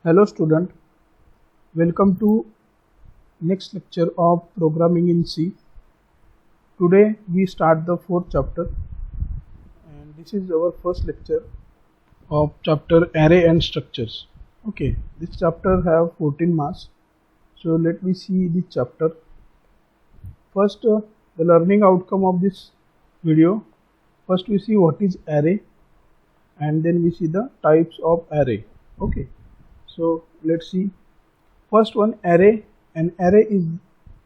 Hello student, welcome to next lecture of programming in C. Today we start the fourth chapter and this is our first lecture of chapter array and structures. Okay, this chapter have 14 marks. So let me see this chapter. First the learning outcome of this video. First we see what is array and then we see the types of array. Okay. So let's see. First one, array. An array is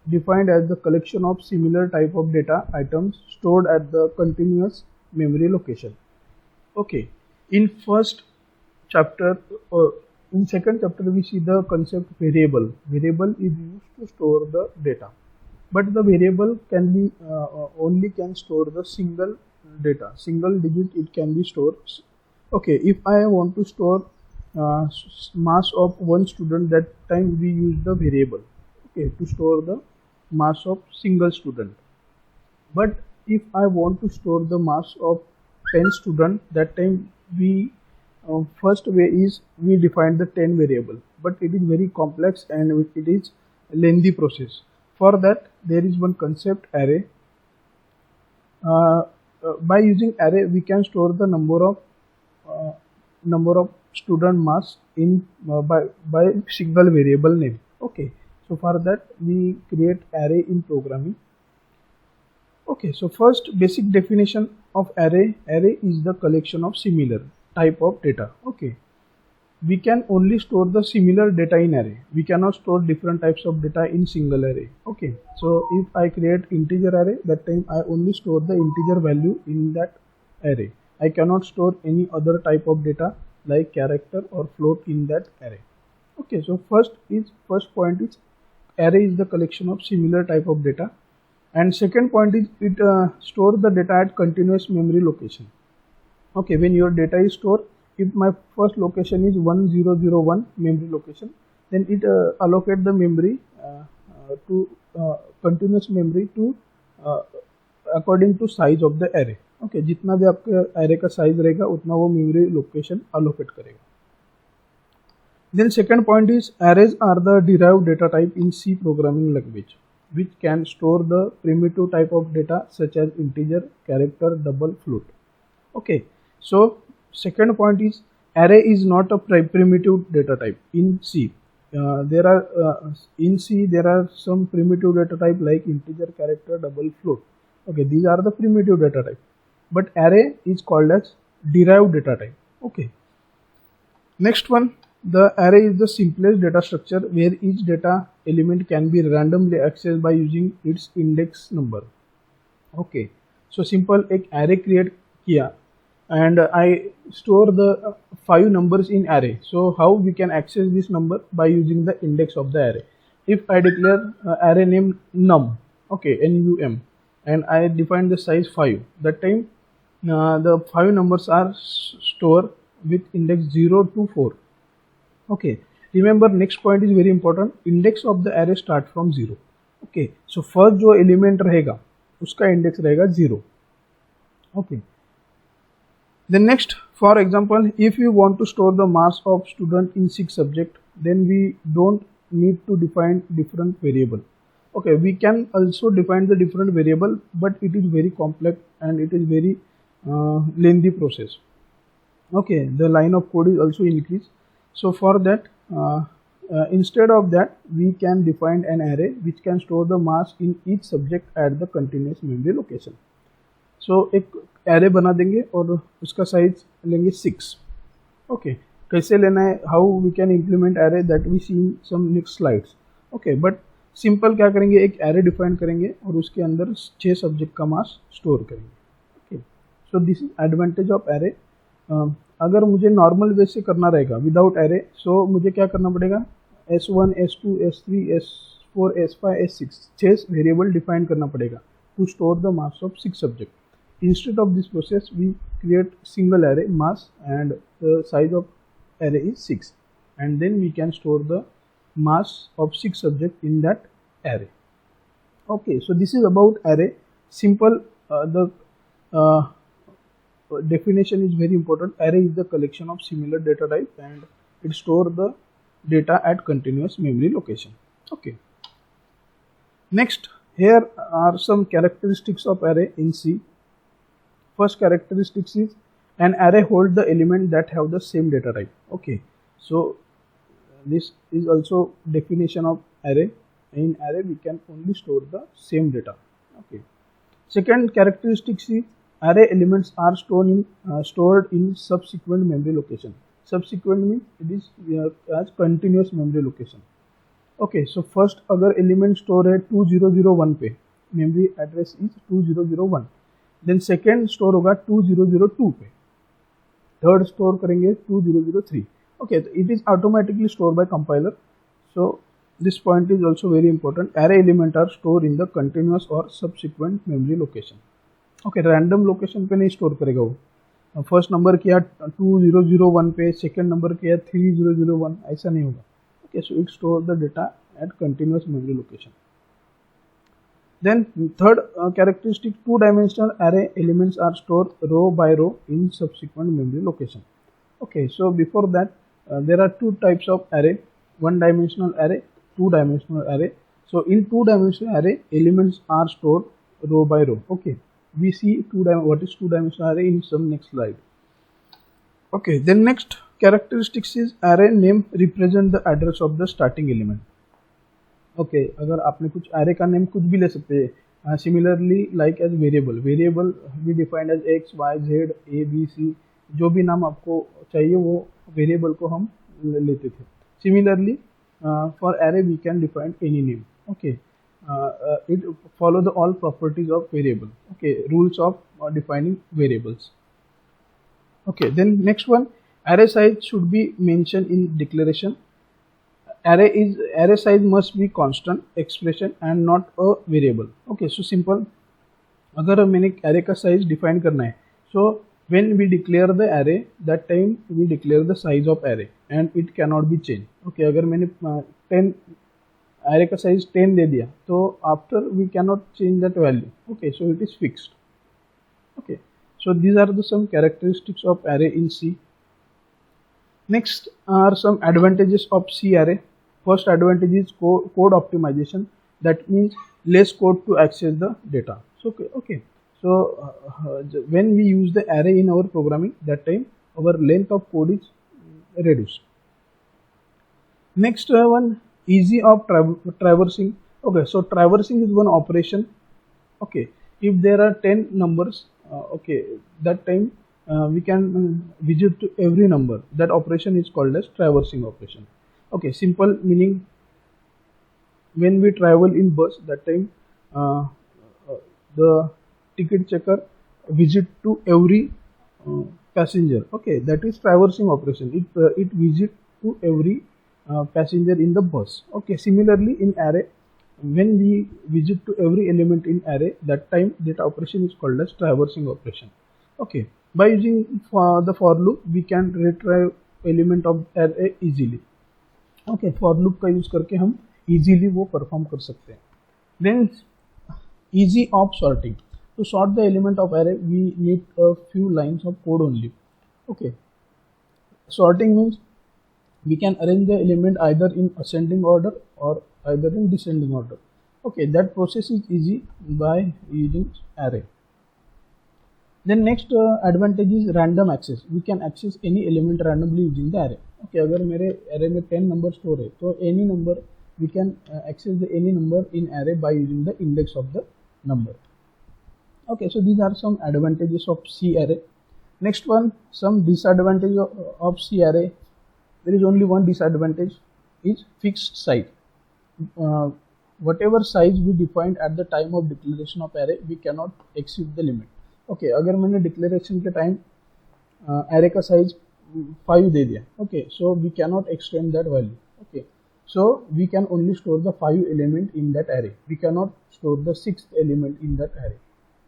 defined as the collection of similar type of data items stored at the continuous memory location. Okay. In first chapter or in second chapter we see the concept variable. Variable is used to store the data, but the variable can be only can store the single data, single digit it can be stored. Okay, if I want to store mass of one student, that time we use the variable, okay, to store the mass of single student. But if I want to store the mass of 10 student, that time we first way is we define the 10 variable, but it is very complex and it is a lengthy process. For that there is one concept, array. By using array we can store the number of student mass in by single variable name. Okay, so for that we create array in programming. Okay, so first basic definition of array. Array is the collection of similar type of data. Okay, we can only store the similar data in array. We cannot store different types of data in single array. Okay, so if I create integer array, that time I only store the integer value in that array. I cannot store any other type of data like character or float in that array. Okay, so first point is array is the collection of similar type of data, and second point is it store the data at continuous memory location. Okay, when your data is stored, if my first location is 1001 memory location, then it allocate the memory to continuous memory to according to size of the array. Okay, जितना भी आपका array का size रहेगा उतना वो memory location allocate करेगा. Then second point is arrays are the derived data type in C programming language, which can store the primitive type of data such as integer, character, double, float. Okay, so second point is array is not a primitive data type in C. In C there are some primitive data type like integer, character, double, float. Okay, these are the primitive data type, but array is called as derived data type. Okay, next one, the array is the simplest data structure where each data element can be randomly accessed by using its index number. Okay, so simple एक array create किया and I store the 5 numbers in array. So how we can access this number? By using the index of the array. If I declare array name num, okay, num, and I define the size 5, that time the 5 numbers are stored with index 0 to 4. Okay, remember next point is very important, index of the array start from 0. Okay, so first जो element रहेगा उसका index रहेगा 0. Okay, then next, for example, if you want to store the mass of student in 6 subject, then we don't need to define different variable. Okay, we can also define the different variable, but it is very complex and it is very lengthy process. Okay, the line of code is also increased. So for that, instead of that, we can define an array which can store the mass in each subject at the continuous memory location. So एक array बना देंगे और उसका size लेंगे 6. Okay, कैसे लेना है, how we can implement array, that we see in some next slides. Okay, but simple क्या करेंगे, एक array define करेंगे और उसके अंदर 6 subject का mass store करेंगे. Okay, so this is advantage of array. अगर मुझे नॉर्मल वे से करना रहेगा विदाउट एरे, सो मुझे क्या करना पड़ेगा, S1, S2, S3, S4, S5, S6 6 variable define करना पड़ेगा to store the mass of 6 subject. Instead of this process we create single array mass and the size of array is 6 and then we can store the mass of 6 subject in that array. Okay, so this is about array. Simple, the definition is very important. Array is the collection of similar data type and it store the data at continuous memory location. Okay. Next, here are some characteristics of array in C. First characteristics is an array hold the element that have the same data type. Okay, so this is also definition of array. In array we can only store the same data. Okay. Second characteristics is array elements are stored in subsequent memory location. Subsequent means it is as continuous memory location. Okay, so first अगर element store है 2001 पे, memory address is 2001, then second store होगा 2002 पे, third store करेंगे 2003. Okay, तो it is automatically store by compiler. So this point is also very important. Array element are store in the continuous और subsequent memory location. Okay, random location पे नहीं store करेगा वो. First number किया 2001 पे, second number किया 3001, ऐसा नहीं होगा. Okay, so it stores the data at continuous memory location. Then third characteristic, two-dimensional array elements are stored row by row in subsequent memory location. Okay, so before that there are two types of array: one-dimensional array, two-dimensional array. So in two-dimensional array, elements are stored row by row. Okay, we see what is two-dimensional array in some next slide. Okay, then next characteristics is array name represent the address of the starting element. Okay, अगर आपने कुछ array का name कुछ भी ले सकते हैं. Similarly like as variable we defined as x, y, z, a, b, c, जो भी नाम आपको चाहिए वो variable को हम लेते थे. Similarly for array we can define any name. Okay, it follow the all properties of variable. Okay, rules of defining variables. Okay, then next one, array size should be mentioned in declaration. Array size must be constant expression and not a variable. Okay, so simple. अगर मैंने array का size define करना है, so when we declare the array, that time we declare the size of array and it cannot be changed. Okay, अगर मैंने 10 array का size 10 दे दिया, तो after we cannot change that value. Okay, so it is fixed. Okay, so these are the some characteristics of array in C. Next are some advantages of C array. First advantage is code optimization. That means less code to access the data. So so when we use the array in our programming, that time our length of code is reduced. Next one, easy of traversing. Okay, so traversing is one operation. Okay, if there are 10 numbers, okay, that time we can visit to every number. That operation is called as traversing operation. Okay, simple meaning, when we travel in bus, that time the ticket checker visit to every passenger. Okay, that is traversing operation. It visit to every passenger in the bus. Okay, similarly in array, when we visit to every element in array, that time that operation is called as traversing operation. Okay, by using the for loop we can retrieve element of array easily. Okay, for loop का use करके हम easily वो perform कर सकते हैं. Then easy of sorting. To sort the element of array we need a few lines of code only. Okay, sorting means we can arrange the element either in ascending order or either in descending order. Okay, that process is easy by using array. Then next advantage is random access. We can access any element randomly using the array. Okay, अगर मेरे array में 10 number store है, तो any number we can access the any number in array by using the index of the number. Okay, so these are some advantages of C array. Next one, some disadvantage of C array. There is only one disadvantage, is fixed size. Whatever size we defined at the time of declaration of array, we cannot exceed the limit. Okay, अगर मैंने declaration के time array का size 5 दे दिया, okay, so we cannot extend that value. Okay, so we can only store the 5 element in that array. We cannot store the 6th element in that array.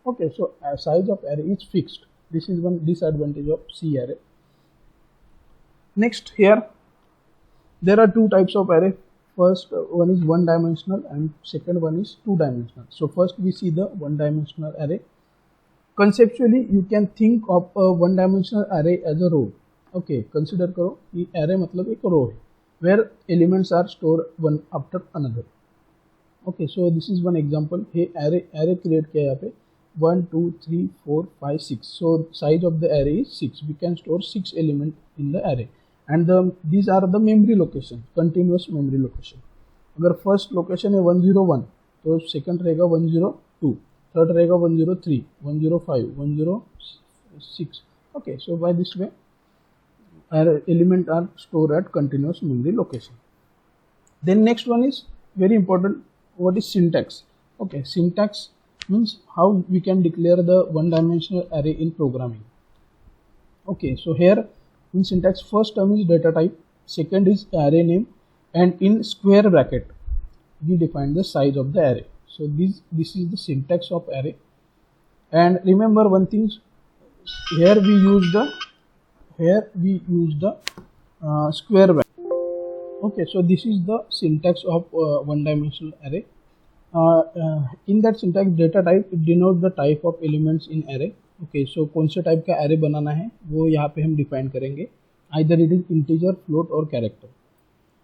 Okay, so size of array is fixed. This is one disadvantage of C array. Next, here there are two types of array. First one is one dimensional and second one is two dimensional. So first we see the one dimensional array. Conceptually you can think of a one dimensional array as a row. Okay, consider करो ये array मतलब एक row है. where elements are stored one after another. Okay, so this is one example. Hey, array create किया यहाँ पे 1 2 3 4 5 6. So size of the array is 6. We can store 6 elements in the array, and these are the memory location, continuous memory location. अगर first location है 101 तो second रहेगा 102, third रहेगा 103, 105, 106. Okay, so by this way element are stored at continuous memory location. Then next one is very important. What is syntax? Okay, syntax means how we can declare the one dimensional array in programming. Okay, so here in syntax, first term is data type, second is array name, and in square bracket we define the size of the array. So this is the syntax of array. And remember one thing, here we use the square bracket. Okay, so this is the syntax of one dimensional array. In that syntax, data type it denotes the type of elements in array. Okay, so कौन से type का array बनाना है वो यहाँ पे हम define करेंगे. Either it is integer, float or character.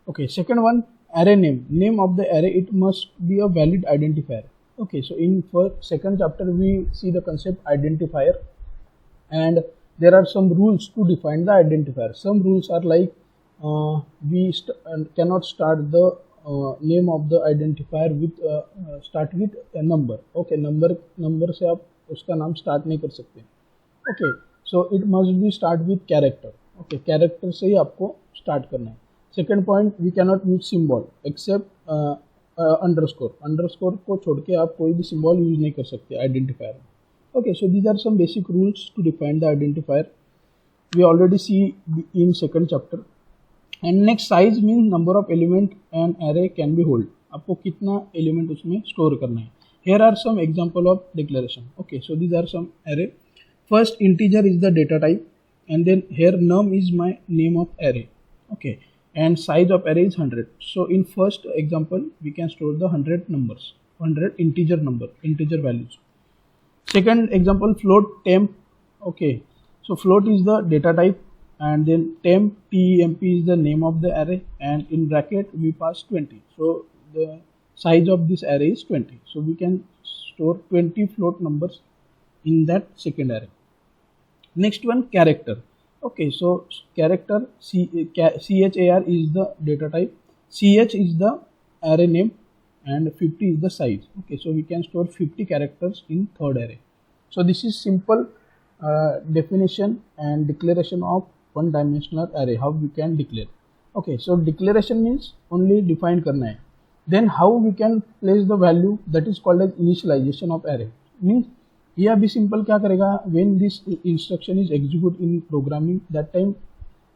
Okay, second one, array name of the array, it must be a valid identifier. Okay, so in second chapter we see the concept identifier, and there are some rules to define the identifier. Some rules are like we cannot start the name of the identifier with start with a number. Okay, number से आप उसका नाम start नहीं कर सकते. Okay, so it must be start with character. Okay, character से ही आपको start करना है. Second point, we cannot use symbol except underscore. Underscore को छोड़ के आप कोई भी symbol use नहीं कर सकते identifier. Okay, so these are some basic rules to define the identifier. We already see in second chapter. And next, size means number of element an array can be hold. आपको कितना element उसमें store करना है. Here are some example of declaration. Okay, so these are some array. First, integer is the data type, and then here num is my name of array. Okay, and size of array is 100. So in first example, we can store the 100 numbers, 100 integer values. Second example, float temp. Okay, so float is the data type, and then temp is the name of the array, and in bracket we pass 20. So the size of this array is 20. So we can store 20 float numbers in that second array. Next one, character. Okay, so character char is the data type, ch is the array name, and 50 is the size. Okay, so we can store 50 characters in third array. So this is simple definition and declaration of one dimensional array, how we can declare. Okay, so declaration means only define करना है. Then how we can place the value, that is called as initialization of array. Means ये अभी simple क्या करेगा, when this instruction is execute in programming, that time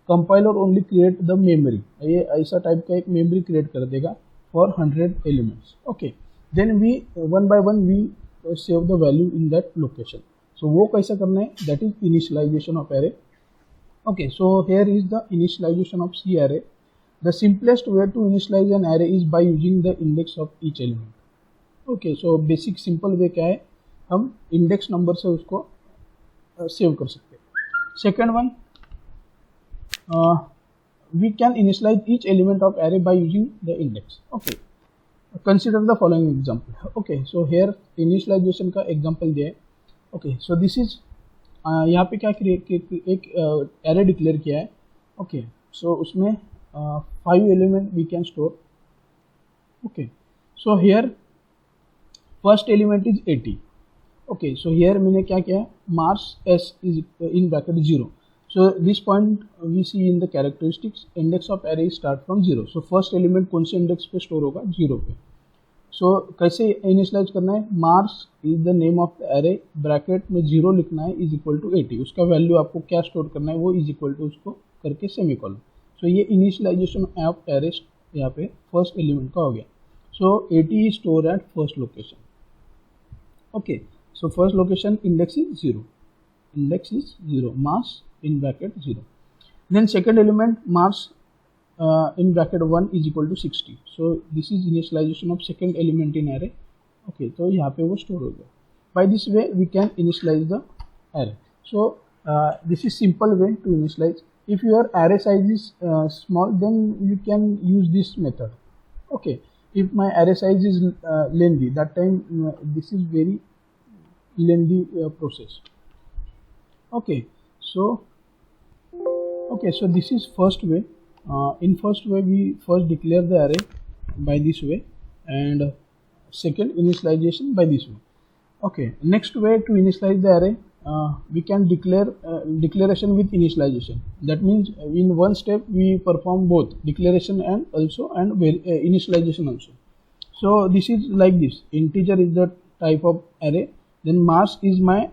compiler only create the memory. ये ऐसा type का एक memory create कर देगा for 100 elements. Okay, then we one by one we save the value in that location. So वो कैसा करना है, that is initialization of array. Okay, so here is the initialization of C array. The simplest way to initialize an array is by using the index of each element. Okay, so basic simple way क्या है, हम index number से उसको save कर सकते हैं. Second one, we can initialize each element of array by using the index. Okay, consider the following example. Okay, so here initialization का example दिया है. Okay, so this is यहाँ पे क्या एक array declare किया है. Okay, so उसमें 5 element we can store. Okay, so here first element is 80. Okay, so here मैंने क्या किया है, Mars s is in bracket 0. So this point we see in the characteristics, index of array start from 0. So first element कौन से index पे store होगा, 0 पे. So कैसे initialize करना है, Mars is the name of the array, bracket में 0 लिखना है is equal to 80. उसका value आपको क्या store करना है, वो is equal to उसको करके semicolon. So ये initialization of array यहाँ पे first element का हो गया. So 80 is stored at first location. Okay, so first location index is 0. Index is 0. Mars in bracket 0. Then second element Mars in bracket 1 is equal to 60. So this is initialization of second element in array. Okay, तो यहाँ पे वो store हो गया. By this way we can initialize the array. So this is simple way to initialize. if your array size is small, then you can use this method. Okay, if my array size is lengthy, that time this is very lengthy process. Okay, so this is first way. In first way, we first declare the array by this way, and second initialization by this way. Okay, next way to initialize the array, we can declare declaration with initialization. That means in one step we perform both declaration and initialization also. So this is like this: integer is the type of array, then mass is my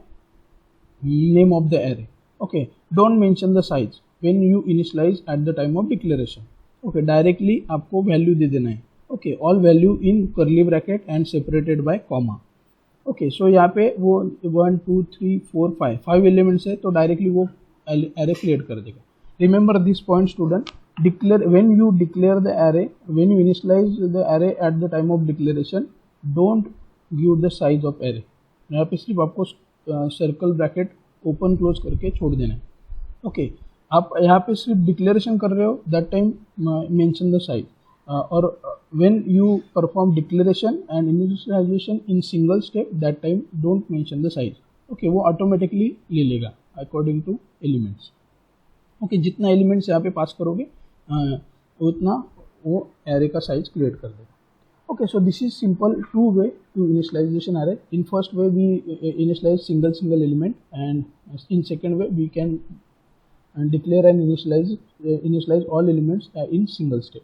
name of the array. Okay, don't mention the size when you initialize at the time of declaration. Okay, directly आपको value दे देना है. Okay, all value in curly bracket and separated by comma. Okay, so यहाँ पे वो 1 2 3 4 5 elements है, तो directly वो array create कर देगा. Remember this point, student. Declare when you declare the array, when you initialize the array at the time of declaration, don't give the size of array. यहाँ पे सिर्फ आपको सर्कल ब्रैकेट ओपन क्लोज करके छोड़ देना है. ओके, आप यहाँ पे सिर्फ डिक्लेरेशन कर रहे हो, that time mention the size. और when you perform declaration and initialization in single step, that time don't mention the size. Okay, वो ऑटोमेटिकली ले लेगा अकॉर्डिंग टू एलिमेंट्स. ओके, जितना एलिमेंट्स यहाँ पे पास करोगे उतना वो एरे का साइज क्रिएट कर देगा. Okay, so this is simple two way to initialization array. In first way we initialize single element, and in second way we can declare and initialize all elements in single step.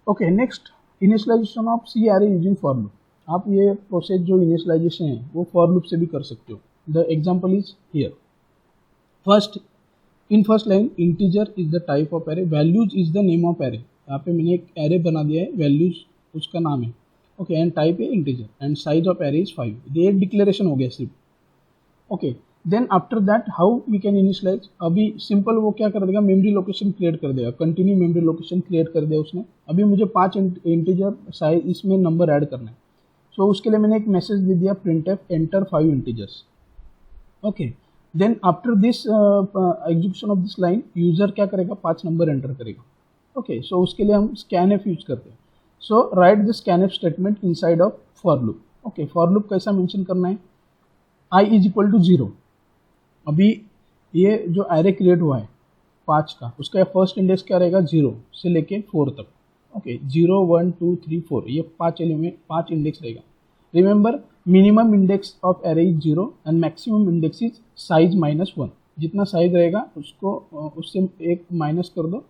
Okay, next initialization of C array using for loop. आप ये process जो initialization है वो for loop से भी कर सकते हो. The example is here. In first line, integer is the type of array, values is the name of array. यहाँ पे मैंने एक array बना दिया है, values उसका नाम है. ओके, एंड टाइप है integer, and size of array is 5. ये एक डिक्लेरेशन हो गया सिर्फ. Okay, then after that how we can initialize. अभी सिंपल वो क्या कर देगा, मेमोरी लोकेशन क्रिएट कर देगा, कंटिन्यू मेमोरी लोकेशन क्रिएट कर दिया उसने. अभी मुझे 5 इंटीजर साइज इसमें नंबर ऐड करना है. सो उसके लिए मैंने एक मैसेज दे दिया, printf enter 5 integers. Okay, then after this execution of this line, user क्या करेगा, 5 नंबर एंटर करेगा. ओके, सो उसके लिए हम scanf यूज करते हैं. So write the scanf statement inside of for loop. Okay, for loop कैसा मेंशन करना है, I is equal to 0. अभी ये जो एरे क्रिएट हुआ है 5 का, उसका फर्स्ट इंडेक्स क्या रहेगा, 0 से लेके 4 तक. ओके, 0 1 2 3 4, ये 5 एलिमेंट 5 इंडेक्स रहेगा. Remember, minimum index of array is 0 and maximum index is size -1. जितना साइज रहेगा उसको उससे एक माइनस कर दो,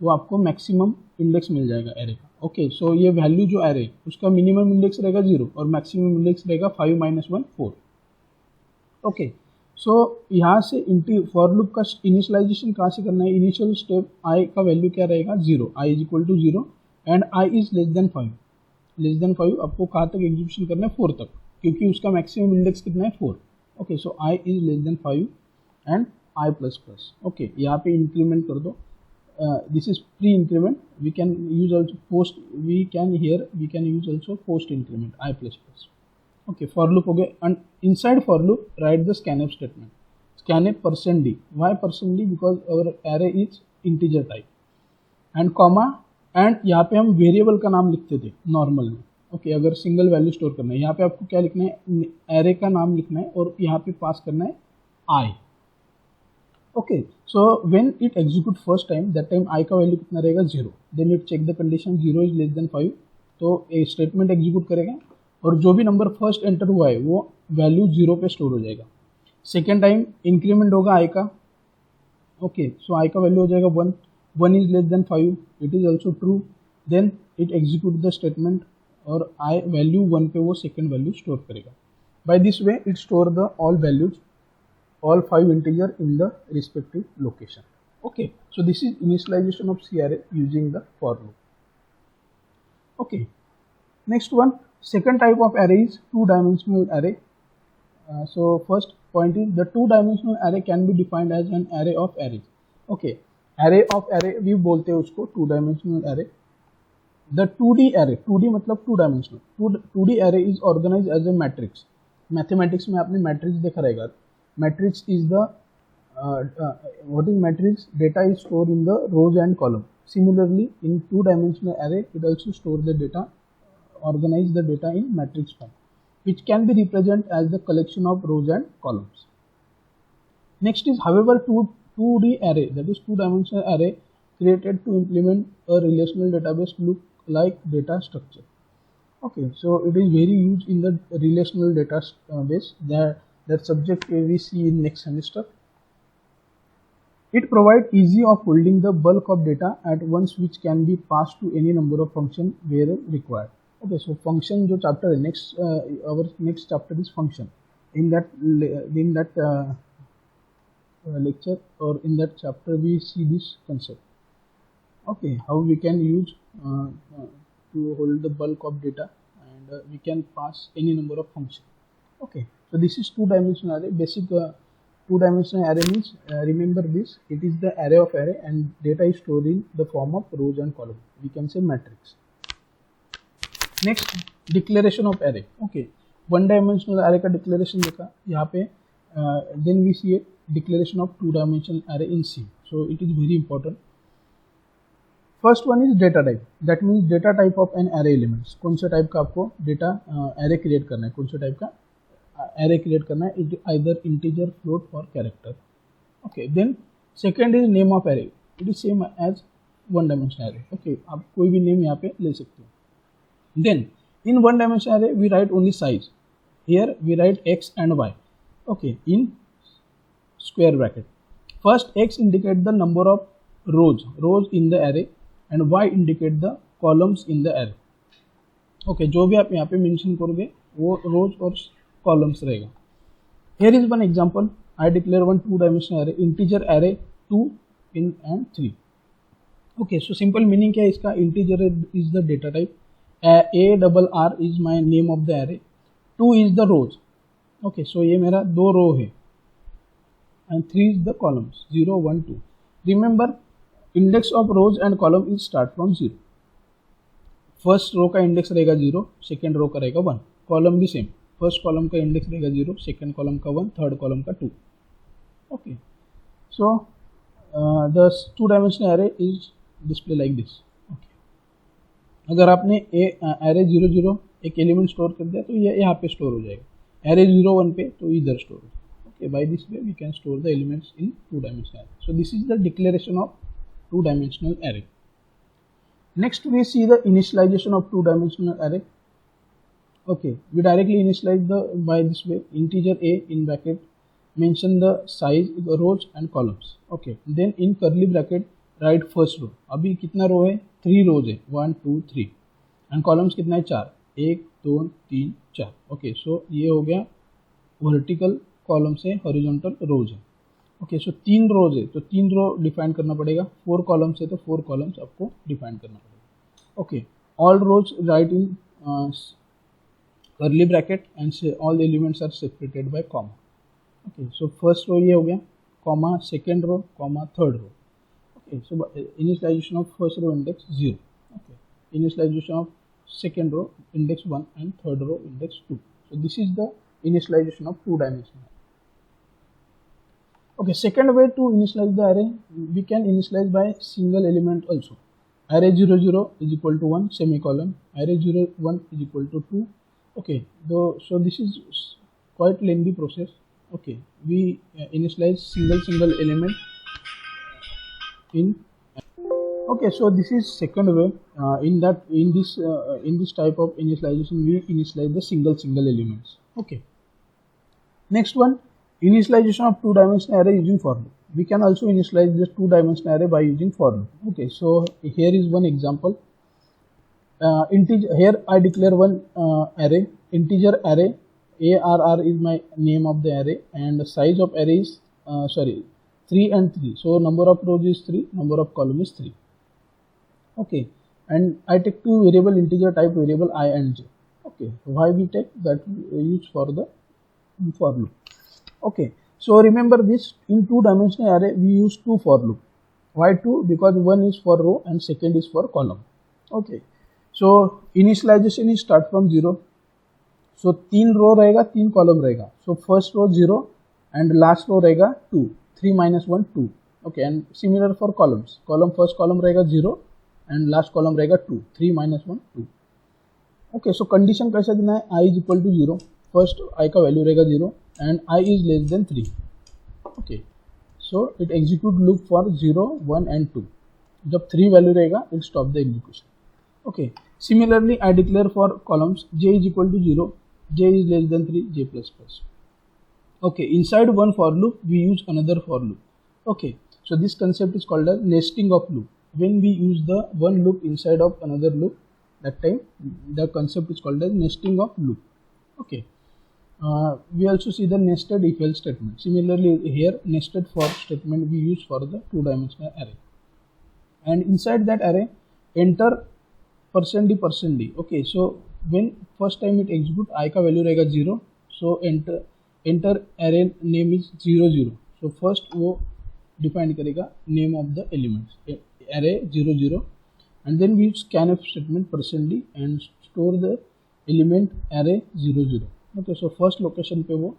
वो आपको मैक्सिमम इंडेक्स मिल जाएगा एरे का. ओके, सो ये वैल्यू जो एरे उसका मिनिमम इंडेक्स रहेगा 0 और मैक्सिमम इंडेक्स रहेगा 5 - 1 4. ओके, सो यहाँ से फॉर लूप का इनिशियलाइजेशन कहाँ से करना है, इनिशियल स्टेप आई का वैल्यू क्या रहेगा, 0. I is equal to 0 and I is less than 5. Less than 5 आपको कहाँ तक एग्जीक्यूशन करना है, 4 तक, क्योंकि उसका मैक्सिमम इंडेक्स कितना है, 4. Okay, so I is less than 5 and I plus plus. Okay, यहाँ पे इंक्रीमेंट कर दो. This is pre-increment. We can use also post. We can use also post increment, I plus plus. Okay, for loop हो गया. And inside for loop write the scanf statement. Scanf %d. Why %d? Because our array is integer type. And comma, and यहाँ पे हम variable का नाम लिखते थे normal में. ओके, अगर सिंगल वैल्यू स्टोर करना है, यहाँ पे आपको क्या लिखना है, एरे का नाम लिखना है और यहाँ पे पास करना है I. Okay, so when it execute first time, that time I का वैल्यू कितना रहेगा, 0. Then it check the condition 0 is less than 5, तो एक स्टेटमेंट एग्जीक्यूट करेगा और जो भी नंबर फर्स्ट एंटर हुआ है वो वैल्यू 0 पे स्टोर हो जाएगा. सेकेंड टाइम इंक्रीमेंट होगा आई का. ओके, सो आई का वैल्यू हो जाएगा 1. 1 is less than 5, it is also true. Then it execute the statement और आई वैल्यू 1 पे वो सेकेंड वैल्यू स्टोर करेगा. By this way it store the all values, all 5 integer in the respective location. Okay, so this is initialization of C array using the for loop. Okay, next one, second type of array is two-dimensional array. So first point is the two-dimensional array can be defined as an array of arrays. Okay, array of array भी बोलते हैं उसको, two-dimensional array. The 2D array, 2D मतलब two dimensional. 2D array is organized as a matrix. Mathematics में आपने matrix देखा रहेगा. Matrix is the what is matrix? Data is stored in the rows and column. Similarly, in two-dimensional array, it also stores the data, organize the data in matrix form, which can be represented as the collection of rows and columns. Next is, however, 2D array, that is two-dimensional array, created to implement a relational database look like data structure. Okay, so it is very used in the relational database that subject we see in next semester. It provides easy of holding the bulk of data at once, which can be passed to any number of functions where required. Okay, so function जो chapter है next our next chapter is function. In that lecture or in that chapter we see this concept. Okay, how we can use to hold the bulk of data, and we can pass any number of functions. Okay, so this is two-dimensional array. Basic two-dimensional array means, remember this, it is the array of array and data is stored in the form of rows and columns. We can say matrix. Next, declaration of array. Okay, one-dimensional array का declaration देखा यहाँ पे. Then we see a declaration of two-dimensional array in C. So it is very important. First one is data type. That means data type of an array elements. कौन सा type का आपको data array create करना है, कौन सा type का array create करना है, it either integer, float or character. Okay, then second is name of array. It is same as one dimensional array. Okay, आप कोई भी name यहाँ पे ले सकते हो. Then in one dimensional array we write only size. Here we write x and y. Okay, in square bracket. First x indicate the number of rows in the array and y indicate the columns in the array. Okay, जो भी आप यहाँ पे mention करोगे वो rows और columns रहेगा. Here is one example. I declare one two-dimensional array, integer array 2 in and 3. Okay, so simple meaning क्या है इसका? Integer is the data type. A is my name of the array. 2 is the rows. Okay, so ये मेरा 2 row है. And 3 is the columns 0, 1, 2. Remember, index of rows and column is start from 0. First row का index रहेगा 0, second row का रहेगा 1. Column भी same. First column का index रहेगा 0, second column का 1, third column का 2. Okay. So the two-dimensional array is display like this. Okay. अगर आपने array 0, 0 एक एलिमेंट स्टोर कर दिया तो ये यहाँ पे स्टोर हो जाएगा. Array 0, 1 पे तो इधर स्टोर हो. Okay, by this way we can store the elements in two-dimensional array. So this is the declaration of two-dimensional array. Next we see the initialization of two-dimensional array. Okay, we directly initialize by this way, integer a in bracket, mention the size, the rows and columns. Okay, then in curly bracket write first row. अभी कितना रो है? 3 rows है, 1, 2, 3 and columns कितना है? 4, 1, 2, 3, 4. Okay, so ये हो गया vertical column से horizontal rows है. Okay, so 3 rows है तो 3 row डिफाइन करना पड़ेगा. 4 columns है तो 4 columns आपको डिफाइन करना पड़ेगा. Okay, all rows write in curly bracket and say all the elements are separated by comma. Okay, so first row ये हो गया, comma second row, comma third row. Okay, so initialization of first row index 0. Okay, initialization of second row index 1 and third row index 2. So this is the initialization of two-dimensional. Okay, second way to initialize the array, we can initialize by single element also. Array 0, 0 is equal to 1 semicolon, array 0, 1 is equal to 2. Okay, so this is quite lengthy process. Okay, we initialize single element in. Okay, so this is second way. In this type of initialization, we initialize the single elements. Okay. Next one, initialization of two-dimensional array using for loop. We can also initialize this two-dimensional array by using for loop. Okay, so here is one example. Integer, here I declare one array, integer array. ARR is my name of the array and the size of array is 3 and 3. So number of rows is 3, number of column is 3. Okay, and I take two variable integer type variable I and j. Okay, why we take that? We use for the for loop. Okay, so remember this, in two-dimensional array we use two for loop. Why two? Because one is for row and second is for column. Okay, so initialization is start from 0. So 3 row रहेगा, 3 column रहेगा. So first row 0 and last row रहेगा 2. 3 minus 1 2. Okay, and similar for columns. First column रहेगा 0 and last column रहेगा 2. 3 minus 1 2. Okay, so condition कैसे देना है? I is equal to 0. First I का value रहेगा 0 and I is less than 3. Okay, so it execute loop for 0 1 and 2. जब 3 value रहेगा it stop the execution. Okay, similarly I declare for columns j is equal to 0, j is less than 3, j plus plus. Okay, inside one for loop we use another for loop. Okay, so this concept is called as nesting of loop. When we use the one loop inside of another loop, that time the concept is called as nesting of loop. Okay, we also see the nested if else statement. Similarly here nested for statement we use for the two-dimensional array, and inside that array enter %d. Okay, so when first time it execute I का value रहेगा 0, so enter array name is 0 0. So first वो define करेगा name of the elements array 0 0, and then we use scanf statement %d and store the element array 0 0. Okay, so first location पे वो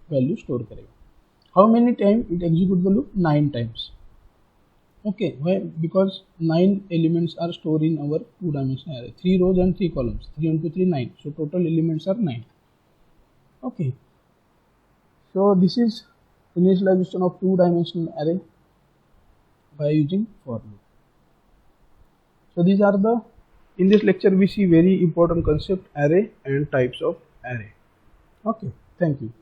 value store करेगा. How many time it execute the loop? 9 times. Okay, why? Because 9 elements are stored in our two-dimensional array. 3 rows and 3 columns. 3 into 3 9. So total elements are 9. Okay. So this is initialization of two-dimensional array by using for loop. So these are the, in this lecture we see very important concept array and types of array. Okay, thank you.